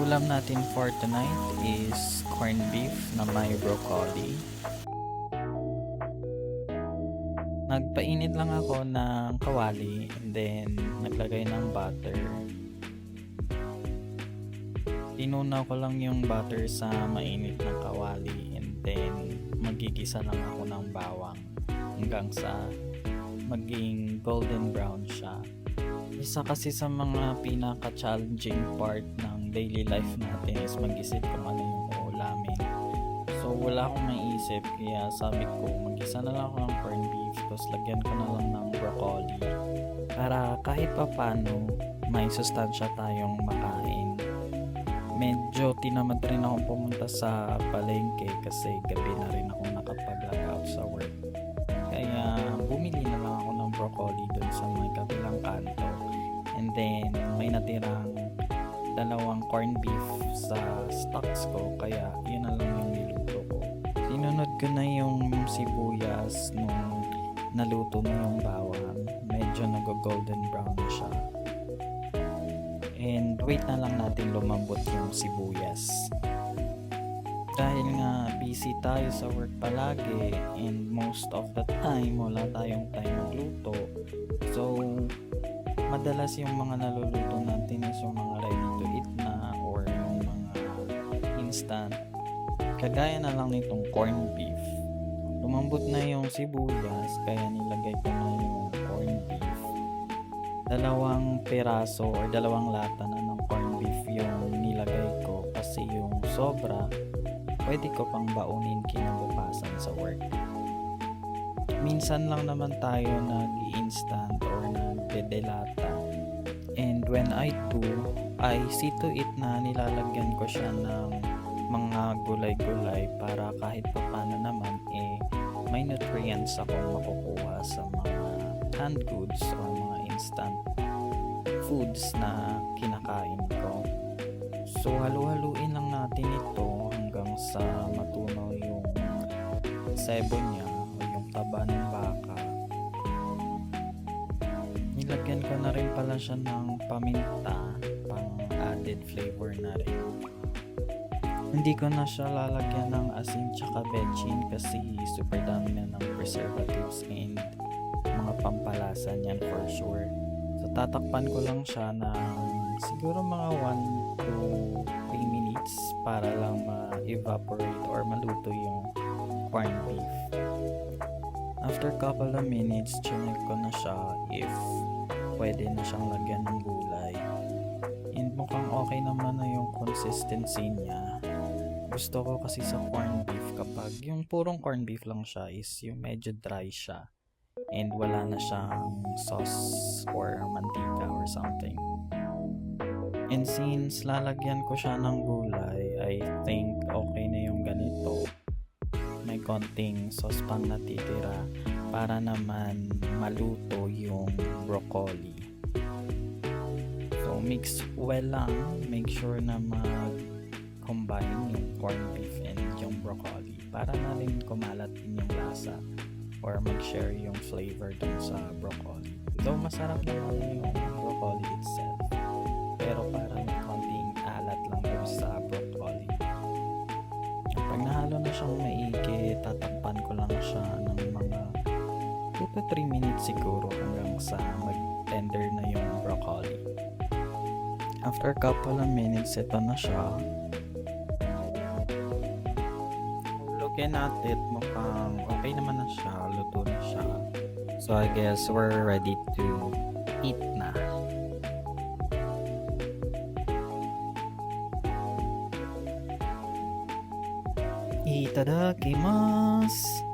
Ulam natin for tonight is corned beef na may broccoli. Nagpainit lang ako ng kawali and then naglagay ng butter. Tinunaw ko lang yung butter sa mainit ng kawali and then magigisa lang ako ng bawang hanggang sa maging golden brown siya. Isa kasi sa mga pinaka-challenging part ng daily life natin is mag-isip kung ano yung uulamin. So wala akong maisip kaya sabi ko mag-isa na lang ako ng corned beef tapos lagyan ko na lang ng broccoli para kahit pa paano may sustansya tayong makain. Medyo tinamad rin akong pumunta sa palengke kasi gabi na rin ako nakapag-log out sa work. Kaya bumili na lang ako ng broccoli dun sa may kabilang kanto. And then may natirang 2 corned beef sa stocks ko kaya yun na lang yung niluto ko. Sinunod ko na yung sibuyas nung naluto na yung bawang. Medyo nag-golden brown na siya. And wait na lang natin lumambot yung sibuyas. Dahil nga busy tayo sa work palagi and most of the time wala tayong time magluto. So madalas yung mga naluluto natin is yung mga ready to eat na or yung mga instant. Kagaya na lang nitong corned beef. Lumambot na yung sibuyas kaya nilagay ko na yung corned beef. 2 piraso or 2 lata na ng corned beef yung nilagay ko kasi yung sobra pwede ko pang baunin kinabukasan sa work. Minsan lang naman tayo nag-instant or nagdedelata. And when I do, I see to it na nilalagyan ko siya ng mga gulay-gulay para kahit pa paano naman may nutrients akong makukuha sa mga canned goods o mga instant foods na kinakain ko. So halu-haluin lang natin ito hanggang sa matunaw yung sebo niya o yung taba ng baka. Nilagyan ko na rin pala siya ng paminta pang added flavor na rin. Hindi ko na siya lalagyan ng asin tsaka bechin kasi super dami na ng preservatives and mga pampalasa niyan for sure. So tatakpan ko lang siya ng siguro mga 1 to 3 minutes para lang ma-evaporate or maluto yung corned beef. After couple of minutes, chinek ko na siya if pwede na siyang lagyan ng gulay. And mukhang okay naman na yung consistency niya. Gusto ko kasi sa corned beef kapag yung purong corned beef lang siya is yung medyo dry siya and wala na siyang sauce or mantika or something. And since lalagyan ko siya ng gulay, I think okay na yung ganito. May konting sauce pang natitira para naman maluto yung broccoli. So mix well lang, make sure na mag-combine yung corned beef and yung broccoli para na rin kumalat din yung lasa or mag-share yung flavor dun sa broccoli. Though masarap naman yung broccoli itself, pero parang konting alat lang dun sa broccoli. Pag nahalo na siyang maigi, tatakpan ko lang siya ng mga 2 to 3 minutes siguro hanggang sa mag-tender na yung broccoli. After couple of minutes, ito na siya. Looking at it, mukhang okay naman na siya, luto na siya. So I guess we're ready to eat na. Itadakimasu!